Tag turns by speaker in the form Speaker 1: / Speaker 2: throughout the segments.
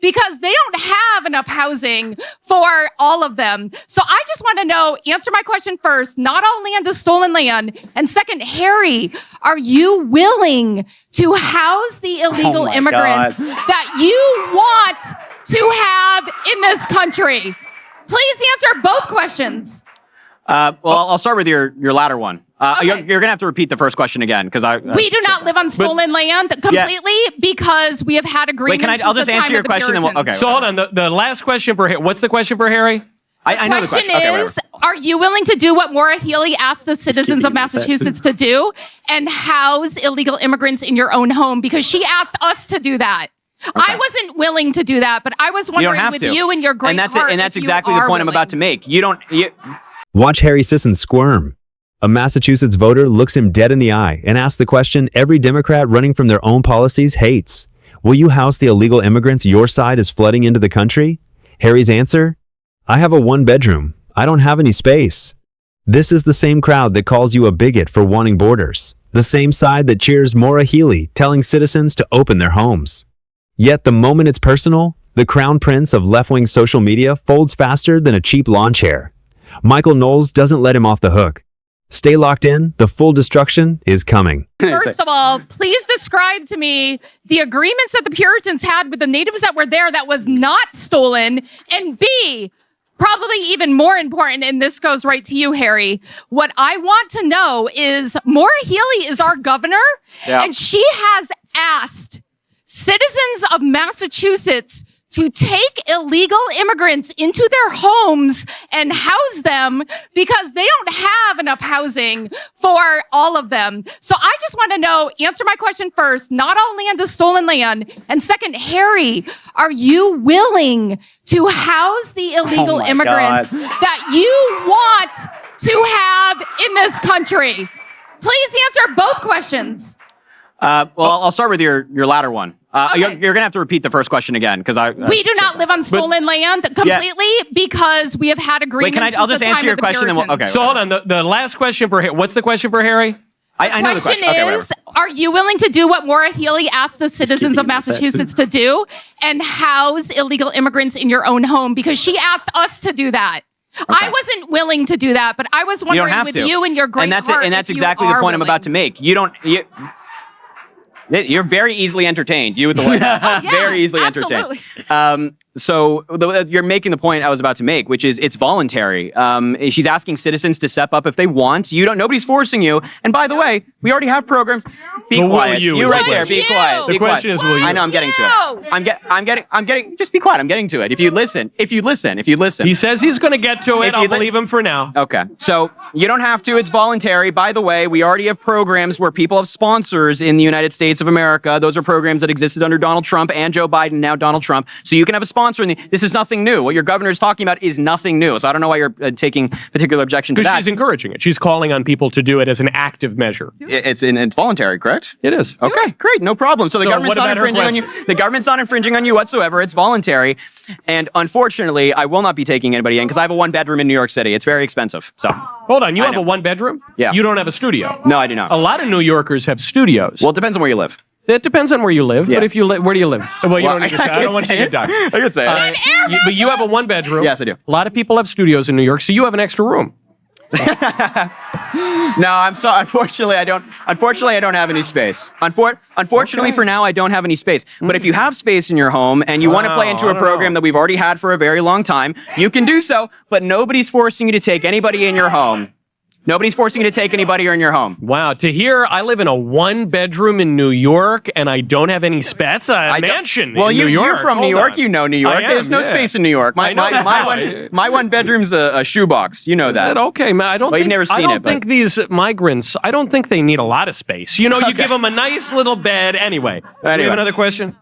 Speaker 1: because they don't have enough housing for all of them. So I just want to know, answer my question first, not all land is stolen land. And second, Harry, are you willing to house the illegal immigrants that you want to have in this country? Please answer both questions.
Speaker 2: Well, I'll start with your latter one. Okay. You're going to have to repeat the first question again, because we
Speaker 1: do not live on stolen land completely because we have had agreements.
Speaker 2: Wait, I'll just answer your question. Then okay.
Speaker 3: So hold on. The last question for Harry. What's the question for Harry?
Speaker 2: I know the question.
Speaker 1: The question is, are you willing to do what Maura Healey asked the citizens of Massachusetts to do and house illegal immigrants in your own home? Because she asked us to do that. Okay. I wasn't willing to do that, but I was wondering with you and your great heart.
Speaker 2: And that's exactly the point I'm about to make.
Speaker 4: Watch Harry Sisson squirm. A Massachusetts voter looks him dead in the eye and asks the question every Democrat running from their own policies hates. Will you house the illegal immigrants your side is flooding into the country? Harry's answer? I have a one-bedroom. I don't have any space. This is the same crowd that calls you a bigot for wanting borders. The same side that cheers Maura Healey telling citizens to open their homes. Yet the moment it's personal, the crown prince of left-wing social media folds faster than a cheap lawn chair. Michael Knowles doesn't let him off the hook. Stay locked in. The full destruction is coming.
Speaker 1: First of all, please describe to me the agreements that the Puritans had with the natives that were there that was not stolen. And B, probably even more important, and this goes right to you, Harry, what I want to know is Maura Healey is our governor, and she has asked citizens of Massachusetts to take illegal immigrants into their homes and house them because they don't have enough housing for all of them. So I just want to know, answer my question first, not all land is stolen land. And second, Harry, are you willing to house the illegal immigrants that you want to have in this country? Please answer both questions.
Speaker 2: Well, I'll start with your latter one. You're going to have to repeat the first question again, because
Speaker 1: we do not live on stolen land completely because we have had agreements.
Speaker 2: Wait, I'll just answer your question. Then
Speaker 3: So hold on. The last question for Harry. What's the question for Harry?
Speaker 1: I know the question. Is, are you willing to do what Maura Healey asked the citizens of Massachusetts to do and house illegal immigrants in your own home? Because she asked us to do that. I wasn't willing to do that, but I was wondering with you and your great heart.
Speaker 2: And that's exactly the point I'm about to make. You're very easily entertained. You with the White House. Very easily entertained. So you're making the point I was about to make, which is it's voluntary. She's asking citizens to step up if they want. Nobody's forcing you. And by the way, we already have programs. Be quiet. You right there. Be quiet.
Speaker 3: The question is, will you?
Speaker 2: I know. I'm getting to it. I'm getting. Just be quiet. I'm getting to it. If you listen.
Speaker 3: He says he's going to get to it. I'll believe him for now.
Speaker 2: Okay. So you don't have to. It's voluntary. By the way, we already have programs where people have sponsors in the United States of America. Those are programs that existed under Donald Trump and Joe Biden, now Donald Trump. So you can have a sponsor. This is nothing new. What your governor is talking about is nothing new. So I don't know why you're taking particular objection to that.
Speaker 3: Because she's encouraging it. She's calling on people to do it as an active measure.
Speaker 2: It's voluntary, correct?
Speaker 3: It is.
Speaker 2: Okay, great. No problem. So the government's not infringing on you. The government's not infringing on you whatsoever. It's voluntary. And unfortunately, I will not be taking anybody in because I have a one-bedroom in New York City. It's very expensive. So
Speaker 3: hold on. You have a one-bedroom?
Speaker 2: Yeah.
Speaker 3: You don't have a studio?
Speaker 2: No, I do not.
Speaker 3: A lot of New Yorkers have studios.
Speaker 2: Well, it depends on where you live.
Speaker 3: It depends on where you live, but if you live, where do you live? Well, you don't need to say. I don't want you to get doxxed.
Speaker 2: I could say it.
Speaker 3: But you have a one-bedroom.
Speaker 2: Yes, I do.
Speaker 3: A lot of people have studios in New York, so you have an extra room.
Speaker 2: No, I'm sorry. Unfortunately, I don't have any space. Unfortunately, for now, I don't have any space. But if you have space in your home and you want to play into a program that we've already had for a very long time, you can do so. But nobody's forcing you to take anybody in your home. Nobody's forcing you to take anybody in your home.
Speaker 3: Wow. To hear I live in a one-bedroom in New York and I don't have any space. That's a mansion in New York.
Speaker 2: You're from New York. You know New York. There's no space in New York. My one bedroom's a shoebox. You know that.
Speaker 3: Is that okay? I don't think,
Speaker 2: you've never seen
Speaker 3: I don't think these migrants, I don't think they need a lot of space. You give them a nice little bed. Anyway. Do you have another question?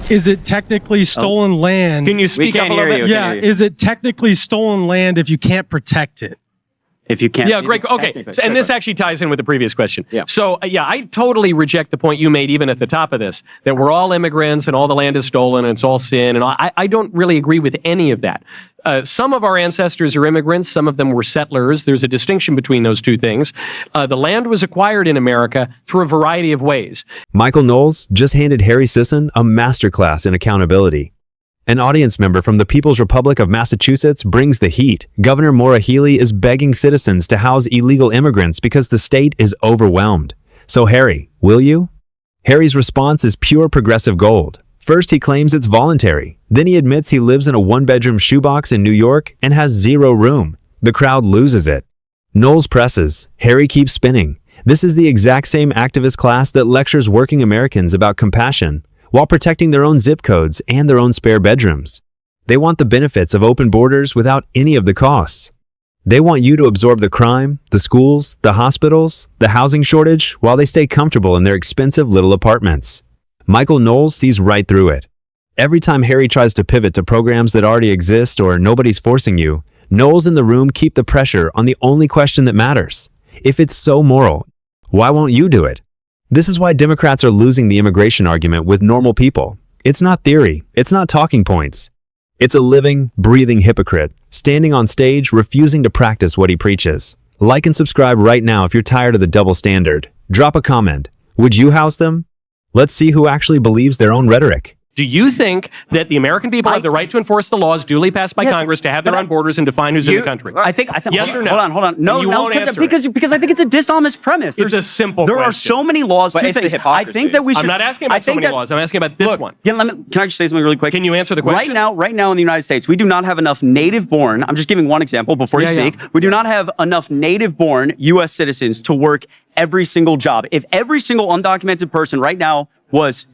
Speaker 5: Is it technically stolen land?
Speaker 3: Can you speak up a little bit?
Speaker 5: Yeah. Is it technically stolen land if you can't protect it?
Speaker 6: If you can't.
Speaker 3: Yeah, great. Okay, so, and this actually ties in with the previous question.
Speaker 2: Yeah.
Speaker 3: So, I totally reject the point you made even at the top of this, that we're all immigrants and all the land is stolen and it's all sin. And I don't really agree with any of that. Some of our ancestors are immigrants. Some of them were settlers. There's a distinction between those two things. The land was acquired in America through a variety of ways.
Speaker 4: Michael Knowles just handed Harry Sisson a masterclass in accountability. An audience member from the People's Republic of Massachusetts brings the heat. Governor Maura Healey is begging citizens to house illegal immigrants because the state is overwhelmed. So Harry, will you? Harry's response is pure progressive gold. First, he claims it's voluntary. Then he admits he lives in a one-bedroom shoebox in New York and has zero room. The crowd loses it. Knowles presses. Harry keeps spinning. This is the exact same activist class that lectures working Americans about compassion, while protecting their own zip codes and their own spare bedrooms. They want the benefits of open borders without any of the costs. They want you to absorb the crime, the schools, the hospitals, the housing shortage, while they stay comfortable in their expensive little apartments. Michael Knowles sees right through it. Every time Harry tries to pivot to programs that already exist or nobody's forcing you, Knowles in the room keep the pressure on the only question that matters. If it's so moral, why won't you do it? This is why Democrats are losing the immigration argument with normal people. It's not theory. It's not talking points. It's a living, breathing hypocrite, standing on stage, refusing to practice what he preaches. Like and subscribe right now if you're tired of the double standard. Drop a comment. Would you house them? Let's see who actually believes their own rhetoric.
Speaker 3: Do you think that the American people have the right to enforce the laws duly passed by Congress to have their own borders and define who's in the country?
Speaker 6: I think.
Speaker 3: Yes or no?
Speaker 6: Hold on. No,
Speaker 3: You won't answer
Speaker 6: because I think it's a dishonest premise.
Speaker 3: It's a simple
Speaker 6: There are
Speaker 3: question.
Speaker 6: so many laws.
Speaker 2: But
Speaker 6: Two
Speaker 2: it's the
Speaker 6: things. I
Speaker 2: hypocrisy.
Speaker 6: think that we should.
Speaker 3: I'm not asking about so many laws. I'm asking about this one.
Speaker 6: Can I just say something really quick?
Speaker 3: Can you answer the question?
Speaker 6: Right now in the United States, we do not have enough native-born. I'm just giving one example before you speak. We do not have enough native-born U.S. citizens to work every single job. If every single undocumented person right now was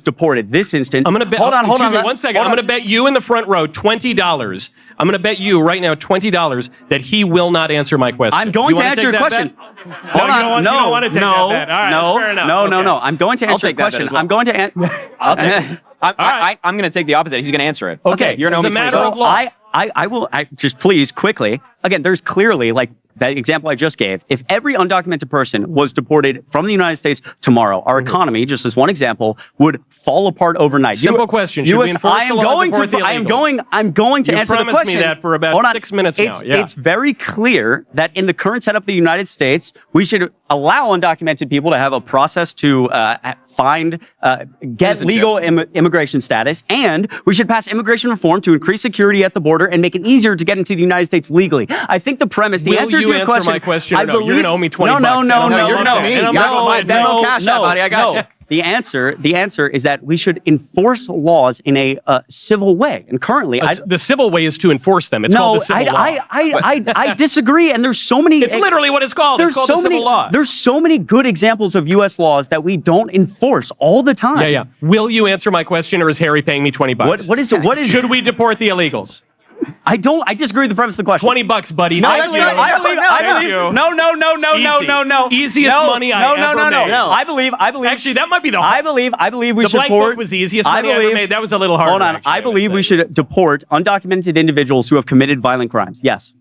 Speaker 6: deported this instant.
Speaker 3: I'm going to bet.
Speaker 6: Hold on.
Speaker 3: 1 second. I'm going to bet you in the front row $20. I'm going to bet you right now $20 that he will not answer my question.
Speaker 6: I'm going to answer your question. Hold on.
Speaker 3: You don't want to take that bet. All right, that's fair enough.
Speaker 6: No. I'm going to answer your question. I'm going to answer.
Speaker 2: I'll take it. I'm going to take the opposite. He's going to answer it.
Speaker 3: Okay.
Speaker 2: You're
Speaker 3: As a matter of law.
Speaker 6: I will just please quickly. Again, there's clearly like that example I just gave. If every undocumented person was deported from the United States tomorrow, our economy, just as one example, would fall apart overnight.
Speaker 3: Simple question. Should we enforce the law to deport the illegals?
Speaker 6: I'm going to
Speaker 3: You
Speaker 6: answer the
Speaker 3: promised
Speaker 6: question.
Speaker 3: me that for about 6 minutes now. Yeah.
Speaker 6: It's very clear that in the current setup of the United States, we should allow undocumented people to have a process to get legal immigration status, and we should pass immigration reform to increase security at the border and make it easier to get into the United States legally. I think the premise, the answer to your question,
Speaker 3: my question or
Speaker 6: I
Speaker 3: no?
Speaker 6: believe,
Speaker 3: You're going to owe me 20 bucks.
Speaker 2: No, cash out, buddy. I got you.
Speaker 6: The answer is that we should enforce laws in a civil way. And currently,
Speaker 3: the civil way is to enforce them. It's called the civil law.
Speaker 6: I disagree. And there's so many.
Speaker 3: It's literally what it's called. It's called the civil law.
Speaker 6: There's so many good examples of U.S. laws that we don't enforce all the time.
Speaker 3: Yeah. Will you answer my question, or is Harry paying me 20 bucks?
Speaker 6: What is it? What is?
Speaker 3: Should we deport the illegals?
Speaker 6: I disagree with the premise of the question.
Speaker 3: 20 bucks, buddy.
Speaker 6: No,
Speaker 3: Thank you.
Speaker 6: I believe. No.
Speaker 3: Easiest money I ever made.
Speaker 6: No. I believe.
Speaker 3: Actually, that might be the.
Speaker 6: I believe we should
Speaker 3: blank
Speaker 6: deport.
Speaker 3: book was the easiest money I ever made. That was a little harder.
Speaker 6: Hold on.
Speaker 3: Actually,
Speaker 6: I believe we should deport undocumented individuals who have committed violent crimes. Yes.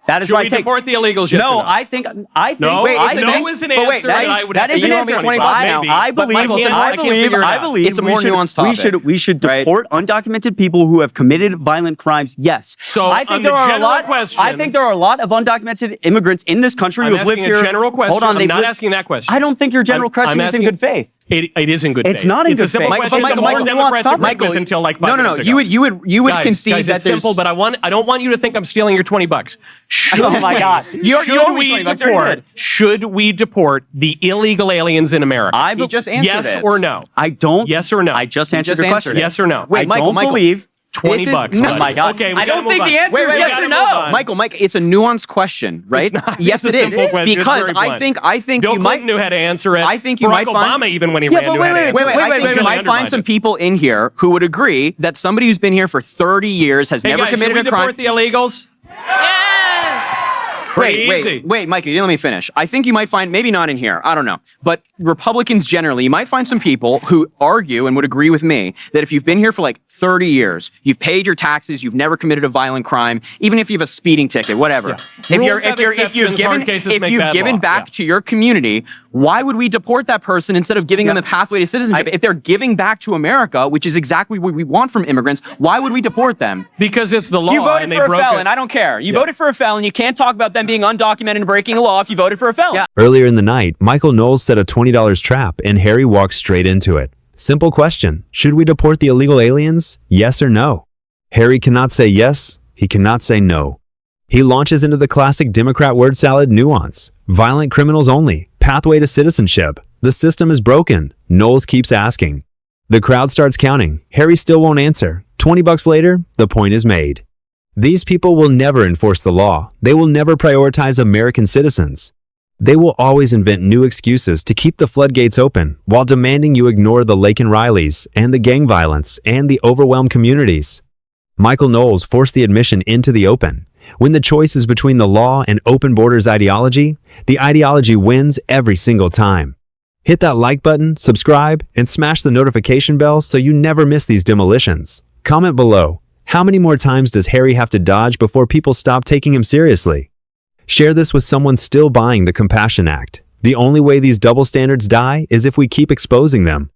Speaker 6: That is
Speaker 3: Should
Speaker 6: why
Speaker 3: we deport the illegals? Yes or no?
Speaker 6: I think.
Speaker 3: No.
Speaker 6: Wait,
Speaker 3: no is an answer.
Speaker 6: That is an answer.
Speaker 2: 20 bucks now.
Speaker 6: I believe
Speaker 2: it's a more nuanced topic.
Speaker 6: We should deport undocumented people who have committed violent crimes. Yes.
Speaker 3: So
Speaker 6: I think there are a lot. I think there are a lot of undocumented immigrants in this country who have lived here.
Speaker 3: I'm asking a general question.
Speaker 6: Hold on,
Speaker 3: I'm not asking that question.
Speaker 6: I don't think your general question is in good faith.
Speaker 3: It is in good faith.
Speaker 6: It's not in good faith.
Speaker 3: It's a simple question.
Speaker 6: Michael,
Speaker 3: Democrats agreed with until like 5 minutes ago.
Speaker 2: You would concede
Speaker 3: guys,
Speaker 2: that
Speaker 3: it's simple, but I don't want you to think I'm stealing your 20 bucks.
Speaker 6: Oh my God.
Speaker 3: Should we deport the illegal aliens in America?
Speaker 2: He just answered
Speaker 3: yes
Speaker 2: it.
Speaker 3: or no?
Speaker 6: I don't.
Speaker 3: Yes or no?
Speaker 6: I just answered your question.
Speaker 3: Yes or no?
Speaker 2: Wait,
Speaker 6: I don't believe.
Speaker 3: 20 bucks.
Speaker 6: Oh my God.
Speaker 3: Okay,
Speaker 6: I don't think the answer is yes or no.
Speaker 2: Michael, it's a nuanced question, right?
Speaker 3: It's
Speaker 2: Yes,
Speaker 3: a
Speaker 2: it is.
Speaker 3: simple question.
Speaker 2: Because
Speaker 3: It's very
Speaker 2: I think
Speaker 3: Bill
Speaker 2: you might
Speaker 3: Clinton knew how to answer it.
Speaker 2: I think you
Speaker 3: Barack
Speaker 2: might find
Speaker 3: Obama, even when he ran, knew how to answer it.
Speaker 2: I think you might find some people in here who would agree that somebody who's been here for 30 years has never committed a crime.
Speaker 3: Should we deport the illegals? Pretty easy.
Speaker 2: Wait, Mike, you didn't let me finish. I think you might find, maybe not in here, I don't know, but Republicans generally, you might find some people who argue and would agree with me that if you've been here for like 30 years, you've paid your taxes, you've never committed a violent crime, even if you have a speeding ticket, whatever.
Speaker 3: Yeah.
Speaker 2: If you've given back to your community, why would we deport that person instead of giving them a pathway to citizenship? If they're giving back to America, which is exactly what we want from immigrants, why would we deport them?
Speaker 3: Because it's the law.
Speaker 2: You voted
Speaker 3: and
Speaker 2: for a
Speaker 3: broke
Speaker 2: felon.
Speaker 3: it.
Speaker 2: I don't care. You voted for a felon. You can't talk about them being undocumented and breaking the law if you voted for a felon.
Speaker 6: Yeah.
Speaker 4: Earlier in the night, Michael Knowles set a $20 trap and Harry walked straight into it. Simple question. Should we deport the illegal aliens? Yes or no? Harry cannot say yes. He cannot say no. He launches into the classic Democrat word salad nuance. Violent criminals only. Pathway to citizenship. The system is broken. Knowles keeps asking. The crowd starts counting. Harry still won't answer. $20 later, the point is made. These people will never enforce the law. They will never prioritize American citizens. They will always invent new excuses to keep the floodgates open while demanding you ignore the Laken Rileys and the gang violence and the overwhelmed communities. Michael Knowles forced the admission into the open. When the choice is between the law and open borders ideology, the ideology wins every single time. Hit that like button, subscribe, and smash the notification bell so you never miss these demolitions. Comment below. How many more times does Harry have to dodge before people stop taking him seriously? Share this with someone still buying the Compassion Act. The only way these double standards die is if we keep exposing them.